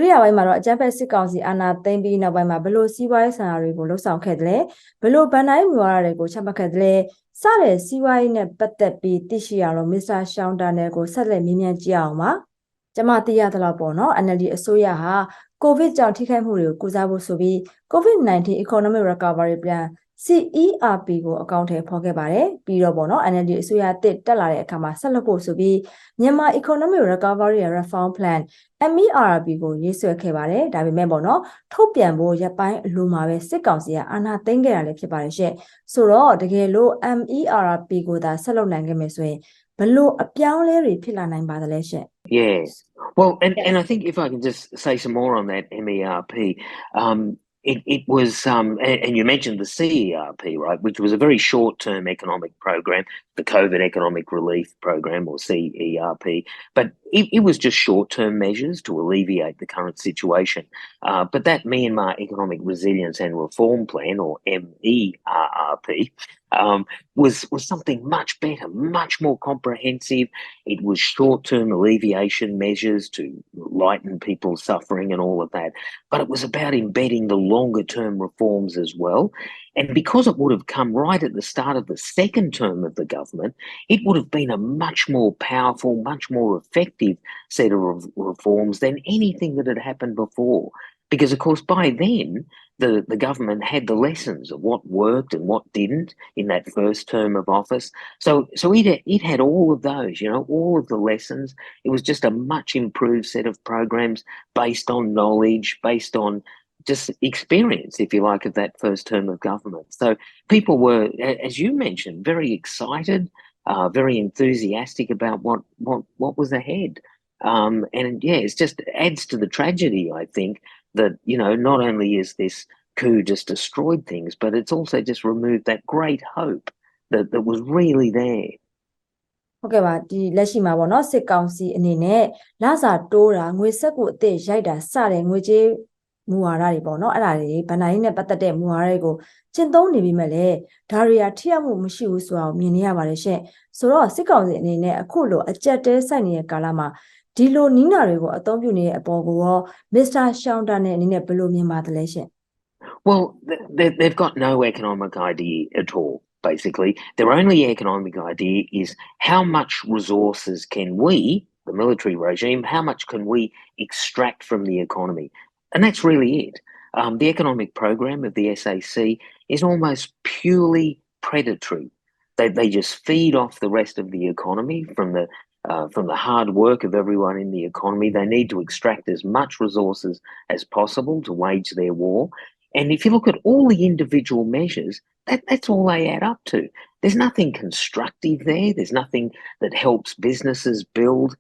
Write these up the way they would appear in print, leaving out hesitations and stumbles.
ရိယာပိုင်းမှာတော့အကြမ်းဖက်စစ်ကောင်စီအာဏာသိမ်းပြီးနောက်ပိုင်းမှာဘလို့စီးပွားရေးဆိုင်ရာတွေကိုလှုပ်ဆောင်ခဲ့တယ်ဘလို့ဗန်တိုင်းမူဝါဒတွေကိုချမှတ်ခဲ့တယ်စတဲ့စီးပွားရေးနဲ့ပတ်သက်ပြီးသိရှိရတော့မစ္စတာရှောင်းတာနယ်ကိုဆက်လက်မြင်မြန်ကြည့်အောင်ပါကျမသိရသလောက်ပေါ့နော် NLD အစိုးရဟာကိုဗစ်ကြောင့်ထိခိုက်မှုတွေကိုကုစားဖို့ဆိုပြီး COVID-19 Economic Recovery Plan CERP ကိုအကောင့်ထဲဖော်ခဲ့ပါတယ်ပြီးတော့ပေါ့နော် NLD အစိုးရတစ်တက်လာတဲ့အခါမှာဆက်လက်ဖို့ဆိုပြီးမြန်မာ Economic Recovery and Reform Plan MERP ကိုရေးဆွဲခဲ့ပါတယ်ဒါပေမဲ့ပေါ့နော်ထုတ်ပြန်ဖို့ရပ်ပိုင်းအလိုမှာပဲစစ်ကောင်စီကအာဏာသိမ်းခဲ့တာလည်းဖြစ်ပါတယ်ရှင့်ဆိုတော့တကယ်လို့ MERP ကိုသာဆက်လုပ်နိုင်ခဲ့မယ်ဆိုရင်ဘလို့အပြောင်းလဲတွေဖြစ်လာနိုင်ပါသလဲရှင့် Yes. Well, and I think if I can just say some more on that MERP, it was, and you mentioned the CERP, right, which was a very short-term economic program, the COVID Economic Relief Program, or CERP, but it was just short-term measures to alleviate the current situation. But that Myanmar Economic Resilience and Reform Plan, or MERRP, was something much better, much more comprehensive. It was short-term alleviation measures to lighten people's suffering and all of that. But it was about embedding the longer-term reforms as well. And because it would have come right at the start of the second term of the government, it would have been a much more powerful, much more effective set of reforms than anything that had happened before. Because, of course, by then, the government had the lessons of what worked and what didn't in that first term of office. So it had all of those, you know, all of the lessons. It was just a much improved set of programs based on knowledge, based on just experience, if you like, of that first term of government. So people were, as you mentioned, very excited, very enthusiastic about what was ahead. And yeah, it just adds to the tragedy, I think, that, you know, not only is this coup just destroyed things, but it's also just removed that great hope that was really there. ဟုတ်ကဲ့ပါဒီလက်ရှိမှာပေါ့နော်စစ်ကောင်စီအနေနဲ့လစာတိုးတာငွေဆက်ကိုအသစ်ရိုက်တာစတဲ့ငွေကြေးမူဝါဒတွေပေါ့နော်အဲ့ဒါတွေဗန်ဒိုင်းနဲ့ပတ်သက်တဲ့မူဝါဒတွေကိုကျင့်သုံးနေပြီးမှလည်းဒါတွေကထိရောက်မှုမရှိဘူးဆိုတာကိုမြင်နေရပါတယ်ရှင့်ဆိုတော့စစ်ကောင်စီအနေနဲ့အခုလိုအကြက်တဲဆိုင်နေတဲ့ကာလမှာဒီလိုနီးနာတွေကိုအသုံးပြုနေတဲ့အပေါ်ကိုရောမစ္စတာရှောင်းတာနဲ့အနေနဲ့ဘယ်လိုမြင်ပါသလဲရှင့် Well, they've got no economic idea at all. Basically, their only economic idea is how much resources can we, the military regime, how much can we extract from the economy? And that's really it. The economic program of the SAC is almost purely predatory. They just feed off the rest of the economy from the hard work of everyone in the economy. They need to extract as much resources as possible to wage their war. And if you look at all the individual measures, that's all they add up to. There's nothing constructive there. There's nothing that helps businesses build.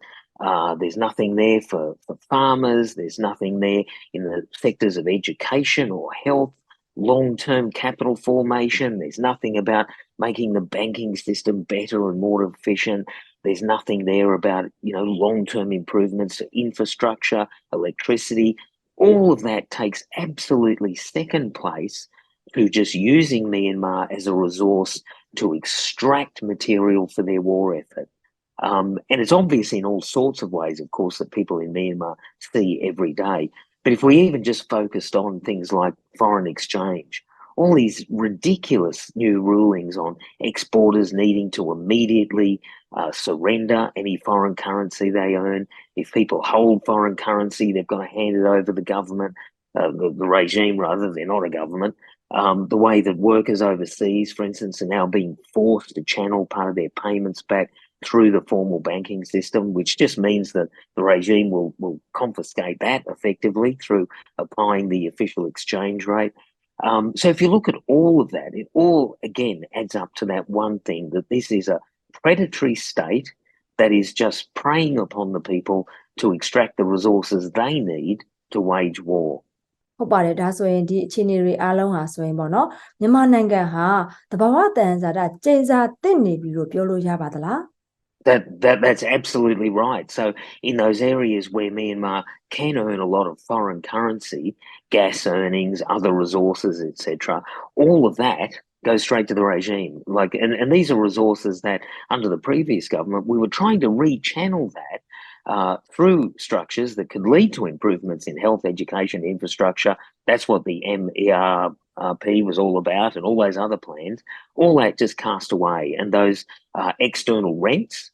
There's nothing there for farmers. There's nothing there in the sectors of education or health, long-term capital formation. There's nothing about making the banking system better and more efficient. There's nothing there about, you know, long-term improvements to infrastructure, electricity. All of that takes absolutely second place to just using Myanmar as a resource to extract material for their war effort. And it's obvious in all sorts of ways, of course, that people in Myanmar see every day. But if we even just focused on things like foreign exchange, all these ridiculous new rulings on exporters needing to immediately surrender any foreign currency they earn. If people hold foreign currency, they've got to hand it over to the government, the regime rather, they're not a government. The way that workers overseas, for instance, are now being forced to channel part of their payments back through the formal banking system, which just means that the regime will confiscate that effectively through applying the official exchange rate. So if you look at all of that, it all, again, adds up to that one thing, that this is a predatory state that is just preying upon the people to extract the resources they need to wage war. ဟုတ်ပါတယ်ဒါဆိုရင်ဒီအခြေအနေတွေအားလုံးဟာဆိုရင်ပေါ့နော်မြန်မာနိုင်ငံဟာတဘာဝတန်ဇာတကျိန်စာတက်နေပြီလို့ပြောလို့ရပါသလား That's absolutely right. So in those areas where Myanmar can earn a lot of foreign currency, gas earnings, other resources, etc., all of that goes straight to the regime. And these are resources that under the previous government we were trying to rechannel that through structures that could lead to improvements in health, education, infrastructure. That's what the MERP was all about, and all those other plans. All that just cast away, and those external rents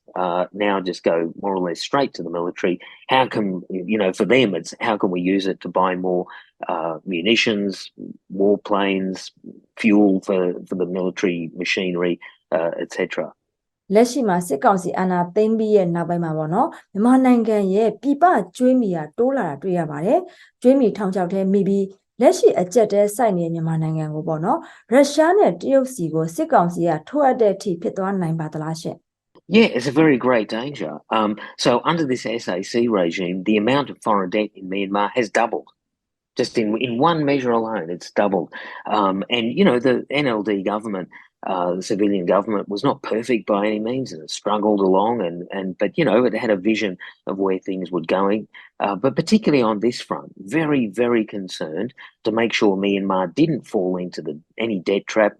now just go more or less straight to the military. How can, for them, it's how can we use it to buy more munitions, warplanes, fuel for the military machinery, etc. လက်ရှိမှာစစ်ကောင်စီအာဏာသိမ်းပြီးရဲ့နောက်ပိုင်းမှာပေါ့နော်မြန်မာနိုင်ငံရဲ့ပြည်ပကျွေးမီယာတိုးလာတာတွေ့ရပါတယ်ကျွေးမီထောင်ချောက်ထဲမိပြီးလက်ရှိအကျက်တဲစိုက်နေတဲ့မြန်မာနိုင်ငံကိုပေါ့နော်ရုရှားနဲ့တရုတ်စီကိုစစ်ကောင်စီကထိုးအပ်တဲ့အထိဖြစ်သွားနိုင်ပါသလားရှင့် Yeah, it's a very great danger. So under this SAC regime, the amount of foreign debt in Myanmar has doubled. Just in one measure alone, it's doubled. And, the NLD government, the civilian government, was not perfect by any means, and it struggled along, but, it had a vision of where things were going. But particularly on this front, very, very concerned to make sure Myanmar didn't fall into any debt trap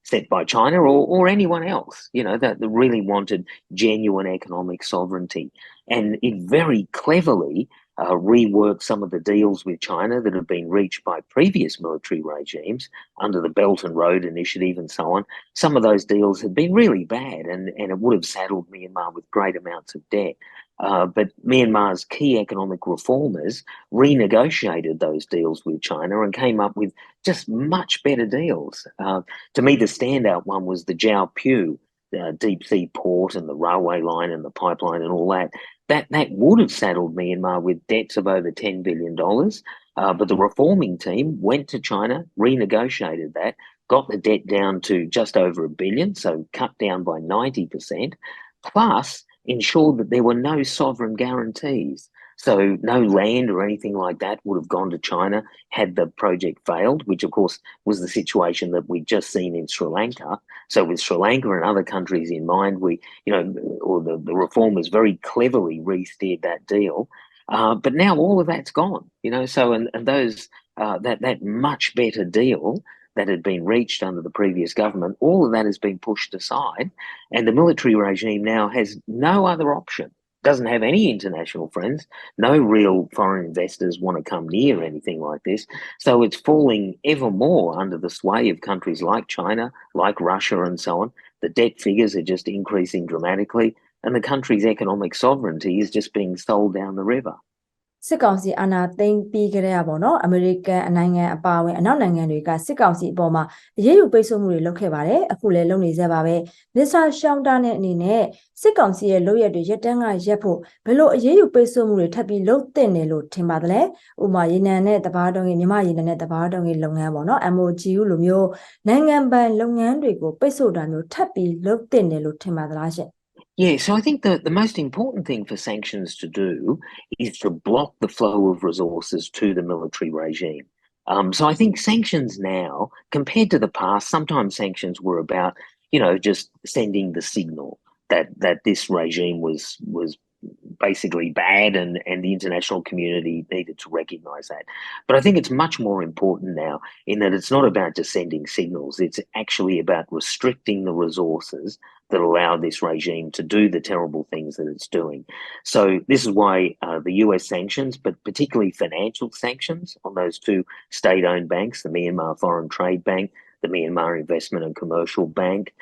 set by China or anyone else, that really wanted genuine economic sovereignty. And it very cleverly rework some of the deals with China that have been reached by previous military regimes under the Belt and Road Initiative and so on. Some of those deals have been really bad, and it would have saddled Myanmar with great amounts of debt. But Myanmar's key economic reformers renegotiated those deals with China and came up with just much better deals. To me, the standout one was the Jiaopu deep sea port and the railway line and the pipeline and all that. That would have saddled Myanmar with debts of over $10 billion. But the reforming team went to China, renegotiated that, got the debt down to just over $1 billion, so cut down by 90%, plus ensured that there were no sovereign guarantees. So no land or anything like that would have gone to China had the project failed, which of course was the situation that we'd just seen in Sri Lanka. So with Sri Lanka and other countries in mind, the reformers very cleverly re-steered that deal. But now all of that's gone, so and those that much better deal that had been reached under the previous government, all of that has been pushed aside, and the military regime now has no other option. Doesn't have any international friends, no real foreign investors want to come near anything like this. So it's falling ever more under the sway of countries like China, like Russia and so on. The debt figures are just increasing dramatically, and the country's economic sovereignty is just being sold down the river. စစ်ကောင်စီအာဏာသိမ်းပြီးကြတဲ့ပေါ့နော်အမေရိကန်နိုင်ငံအပါအဝင်အနောက်နိုင်ငံတွေကစစ်ကောင်စီအပေါ်မှာအရေးယူပိတ်ဆို့မှုတွေလုပ်ခဲ့ပါတယ်အခုလည်းလုပ်နေကြပါပဲမစ္စတာရှောင်းတာနဲ့အနေနဲ့စစ်ကောင်စီရဲ့လုပ်ရက်တွေရက်တန်းကရက်ဖို့ဘယ်လိုအရေးယူပိတ်ဆို့မှုတွေထပ်ပြီးလုပ်သင့်တယ်လို့ထင်ပါသလဲဥပမာရေနံနဲ့တဘာတုံးကြီးမြန်မာရေနံနဲ့တဘာတုံးကြီးလုပ်ငန်းပေါ့နော် MOGU လိုမျိုးနိုင်ငံပိုင်လုပ်ငန်းတွေကိုပိတ်ဆို့တာမျိုးထပ်ပြီးလုပ်သင့်တယ်လို့ထင်ပါသလားရှင့်Yeah, so I think the most important thing for sanctions to do is to block the flow of resources to the military regime. So I think sanctions now, compared to the past, sometimes sanctions were about, just sending the signal that this regime was basically bad and the international community needed to recognise that. But I think it's much more important now in that it's not about just sending signals, it's actually about restricting the resources that allow this regime to do the terrible things that it's doing. So this is why the US sanctions, but particularly financial sanctions on those two state-owned banks, the Myanmar Foreign Trade Bank, the Myanmar Investment and Commercial Bank,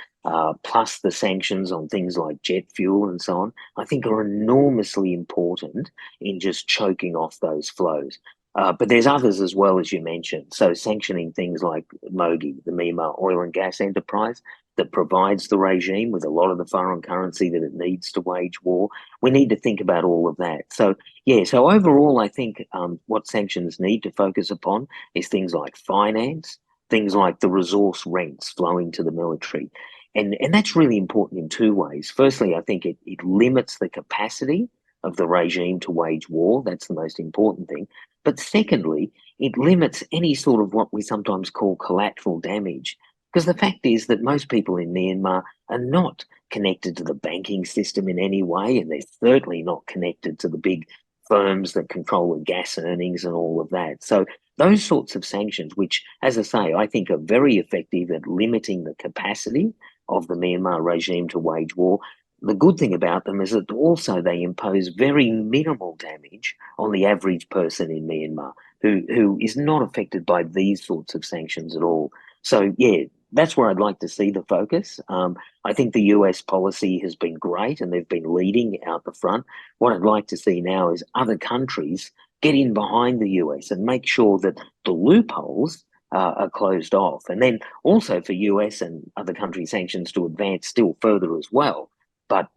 plus the sanctions on things like jet fuel and so on, I think are enormously important in just choking off those flows. But there's others as well, as you mentioned. So sanctioning things like MOGI, the Myanmar Oil and Gas Enterprise, that provides the regime with a lot of the foreign currency that it needs to wage war. We need to think about all of that. So, so overall, I think what sanctions need to focus upon is things like finance, things like the resource rents flowing to the military. And that's really important in two ways. Firstly, I think it limits the capacity of the regime to wage war. That's the most important thing. But secondly, it limits any sort of what we sometimes call collateral damage. Because the fact is that most people in Myanmar are not connected to the banking system in any way, and they're certainly not connected to the big firms that control the gas earnings and all of that. So those sorts of sanctions, which, as I say, I think are very effective at limiting the capacity of the Myanmar regime to wage war, the good thing about them is that also they impose very minimal damage on the average person in Myanmar who is not affected by these sorts of sanctions at all. So, yeah, that's where I'd like to see the focus. I think the US policy has been great and they've been leading out the front. What I'd like to see now is other countries get in behind the US and make sure that the loopholes are closed off. And then also for US and other country sanctions to advance still further as well.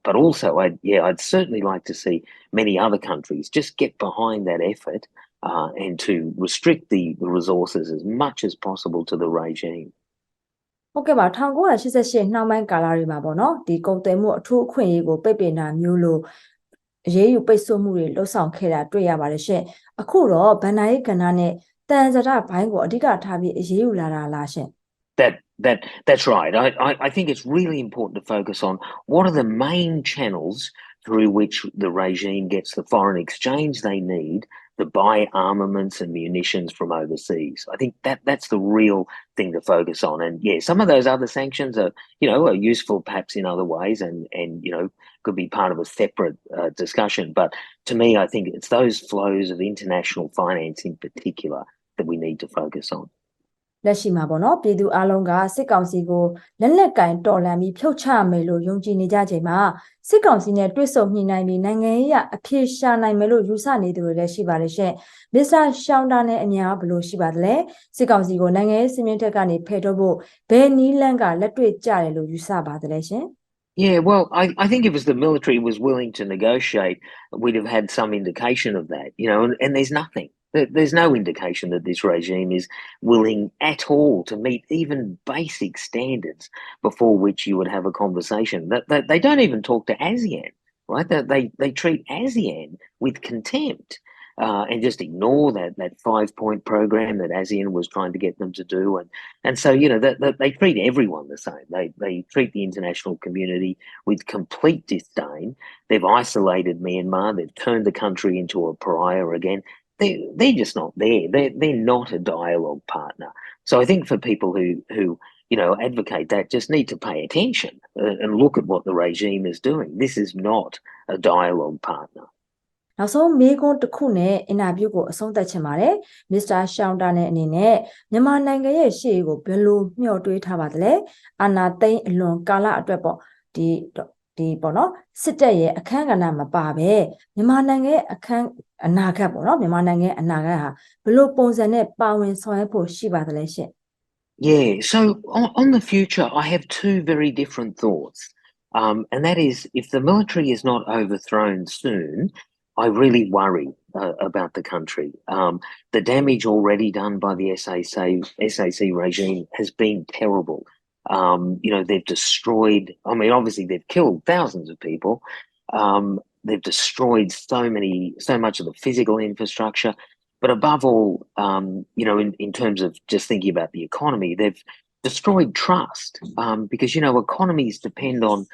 But also, I'd certainly like to see many other countries just get behind that effort and to restrict the resources as much as possible to the regime. ဟုတ်ကဲ့ပါ1988နှောင်းပိုင်းကာလတွေမှာပေါ့နော်ဒီကုန်သွယ်မှုအထူးအခွင့်အရေးကိုပိတ်ပင်တာမျိုးလို့အရေးယူပိတ်ဆို့မှုတွေလှုပ်ဆောင်ခဲ့တာတွေ့ရပါတယ်ရှင်အခုတော့ဗန်နာရေးကဏ္ဍနဲ့တန်စရဘိုင်းကိုအဓိကထားပြီးအရေးယူလာတာလားရှင် That's right. I think it's really important to focus on what are the main channels through which the regime gets the foreign exchange they need to buy armaments and munitions from overseas. I think that's the real thing to focus on. And yeah, some of those other sanctions are useful perhaps in other ways and could be part of a separate discussion. But to me, I think it's those flows of international finance in particular that we need to focus on. လက်ရှိမှာပေါ့နော်ပြည်သူအလုံးကစစ်ကောင်စီကိုလက်လက်ကင်တော်လှန်ပြီးဖြုတ်ချမယ်လို့ယုံကြည်နေကြချိန်မှာစစ်ကောင်စီနဲ့တွဲဆုံညှိနှိုင်းပြီးနိုင်ငံရေးအပြေရှာနိုင်မယ်လို့ယူဆနေသူတွေလည်းရှိပါတယ်ရှင်မစ္စတာရှောင်းတာနဲ့အများဘလို့ရှိပါသလဲစစ်ကောင်စီကိုနိုင်ငံရေးစည်းမျဉ်းထက်ကနေဖယ်ထုတ်ဖို့ဘယ်နည်းလမ်းကလက်တွေ့ကြတယ်လို့ယူဆပါသလဲရှင် Yeah, well, I think if the military was willing to negotiate, we'd have had some indication of that, and there's nothing. There's no indication that this regime is willing at all to meet even basic standards before which you would have a conversation. They don't even talk to ASEAN, right? They treat ASEAN with contempt and just ignore that 5-point program that ASEAN was trying to get them to do. And so, they treat everyone the same. They treat the international community with complete disdain. They've isolated Myanmar. They've turned the country into a pariah again. They're just not there. They're not a dialogue partner. So I think for people who advocate that just need to pay attention and look at what the regime is doing. This is not a dialogue partner. နောက်ဆုံးမေးခွန်းတစ်ခုနဲ့အင်တာဗျူးကိုအဆုံးသတ်ချင်ပါတယ်မစ္စတာရှောင်းတာနဲ့အနေနဲ့မြန်မာနိုင်ငံရဲ့ရှေ့ကိုဘယ်လိုမျှော်တွေးထားပါသလဲအာနာသိန်းအလွန်ကာလအတွက်ပေါ့ဒီပေါ့နော်စစ်တပ်ရဲ့အခန်းကဏ္ဍမပါပဲမြန်မာနိုင်ငံရဲ့အခန်းအနာဂတ်ပေါ့နော်မြန်မာနိုင်ငံရဲ့အနာဂတ်ဟာဘယ်လိုပုံစံနဲ့ပါဝင်ဆောင်ရွက်ဖို့ရှိပါသလဲရှင့် Yeah, so on the future I have two very different thoughts. And that is if the military is not overthrown soon, I really worry about the country. The damage already done by the SAC regime has been terrible. They've destroyed, obviously they've killed thousands of people. They've destroyed so much of the physical infrastructure. But above all, in terms of just thinking about the economy, they've destroyed trust because, economies depend on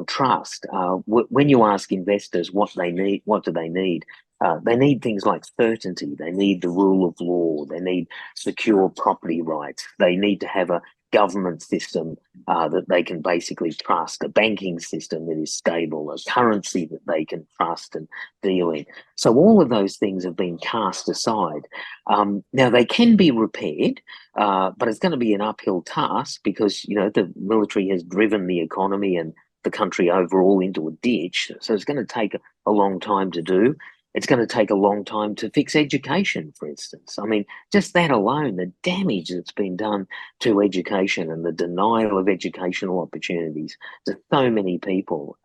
trust. When you ask investors what they need, what do they need? They need things like certainty. They need the rule of law. They need secure property rights. They need to have a government system that they can basically trust, a banking system that is stable, a currency that they can trust and deal in. So all of those things have been cast aside. Now, they can be repaired, but it's going to be an uphill task because, the military has driven the economy and the country overall into a ditch. So it's going to take a long time to do. It's going to take a long time to fix education, for instance. Just that alone, the damage that's been done to education and the denial of educational opportunities to so many people.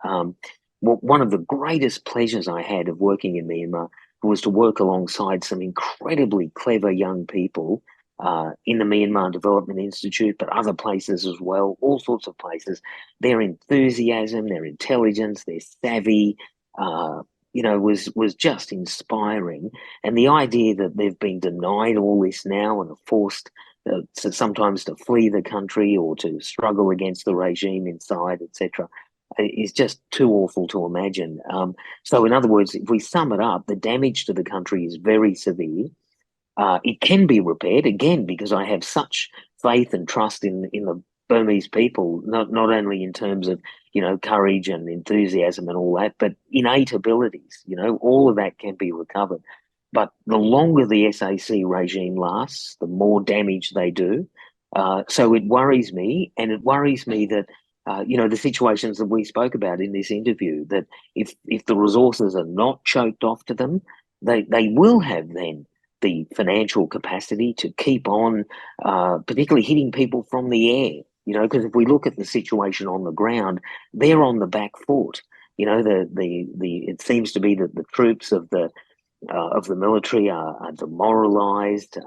One of the greatest pleasures I had of working in Myanmar was to work alongside some incredibly clever young people in the Myanmar Development Institute, but other places as well, all sorts of places. Their enthusiasm, their intelligence, their savvy, was just inspiring. And the idea that they've been denied all this now and are forced sometimes to flee the country or to struggle against the regime inside, etc., is just too awful to imagine. So in other words, if we sum it up, the damage to the country is very severe. It can be repaired, again, because I have such faith and trust in the Burmese people, not only in terms of courage and enthusiasm and all that, but innate abilities, all of that can be recovered. But the longer the SAC regime lasts, the more damage they do. So it worries me, and it worries me that, the situations that we spoke about in this interview, that if the resources are not choked off to them, they will have then the financial capacity to keep on, particularly hitting people from the air. Because if we look at the situation on the ground, they're on the back foot. It seems to be that the troops of the military are demoralised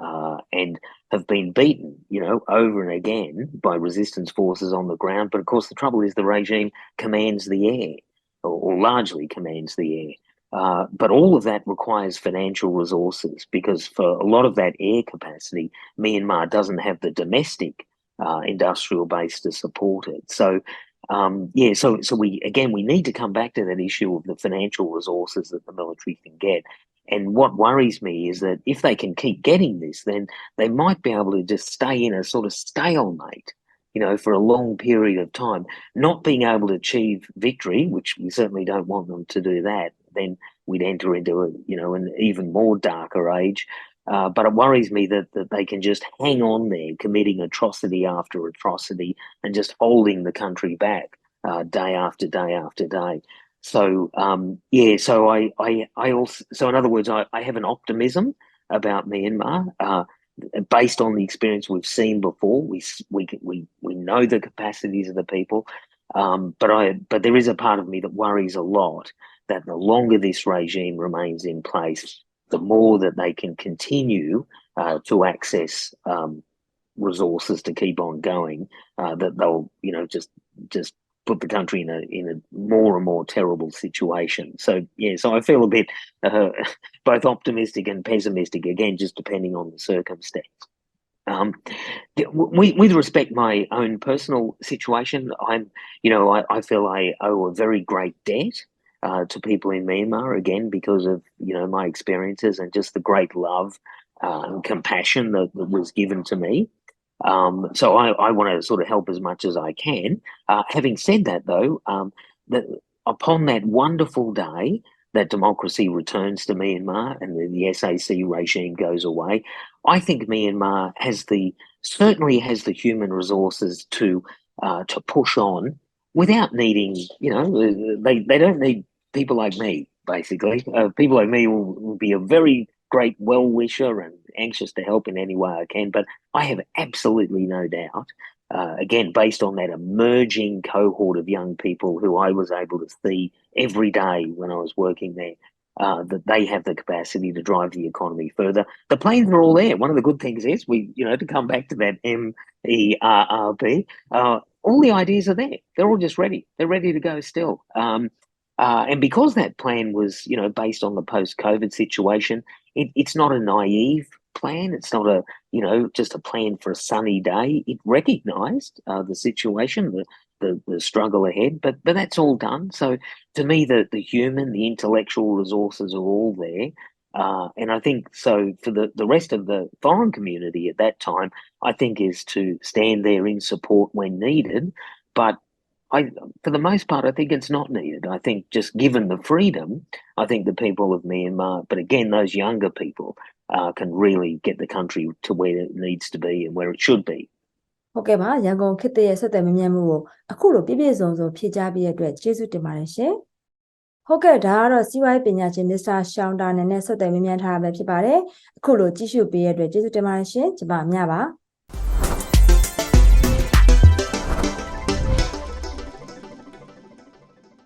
and have been beaten, over and again by resistance forces on the ground. But of course, the trouble is the regime commands the air, or largely commands the air. But all of that requires financial resources, because for a lot of that air capacity, Myanmar doesn't have the domestic industrial base to support it. So we need to come back to that issue of the financial resources that the military can get. And what worries me is that if they can keep getting this, then they might be able to just stay in a sort of stalemate, for a long period of time, not being able to achieve victory, which we certainly don't want them to do that. Then we'd enter into an even more darker age. But it worries me that they can just hang on there, committing atrocity after atrocity and just holding the country back day after day after day. So so I also, so in other words, I have an optimism about Myanmar based on the experience we've seen before. We know the capacities of the people, but there is a part of me that worries a lot that the longer this regime remains in place, the more that they can continue to access resources to keep on going, that they'll just put the country in a more and more terrible situation. So I feel a bit both optimistic and pessimistic, again, just depending on the circumstance. With respect to my own personal situation, I feel I owe a very great debt to people in Myanmar, again, because of my experiences and just the great love and compassion that was given to me. So I want to sort of help as much as I can. Having said that, though, that upon that wonderful day that democracy returns to Myanmar and the SAC regime goes away, I think Myanmar certainly has the human resources to push on without needing, they don't need people like me, basically. People like me will be a very great well-wisher and anxious to help in any way I can, but I have absolutely no doubt, again, based on that emerging cohort of young people who I was able to see every day when I was working there, that they have the capacity to drive the economy further. The plans are all there. One of the good things is to come back to that MERRP, all the ideas are there. They're all just ready. They're ready to go still. And because that plan was, based on the post-COVID situation, it's not a naive plan. It's not just a plan for a sunny day. It recognised the situation, the struggle ahead, but that's all done. So to me, the human, the intellectual resources are all there. And I think so for the rest of the foreign community at that time, I think is to stand there in support when needed. But for the most part, I think it's not needed. I think just given the freedom, I think the people of Myanmar, but again, those younger people can really get the country to where it needs to be and where it should be. ဟုတ်ကဲ့ပါရန်ကုန်ခေတ်ရဲ့ဆက်သွယ်မြင်မှုကိုအခုလိုပြည့်ပြည့်စုံစုံဖြည့်ချပေးတဲ့အတွက်ကျေးဇူးတင်ပါတယ်ရှင်ဟုတ်ကဲ့ဒါကတော့စီးပွားရေးပညာရှင်မစ္စတာရှောင်းတာနဲ့ဆက်သွယ်မြင်ထားတာပဲဖြစ်ပါတယ်အခုလိုကြည့်ရှုပေးတဲ့အတွက်ကျေးဇူးတင်ပါတယ်ရှင်ကျွန်မမြပါ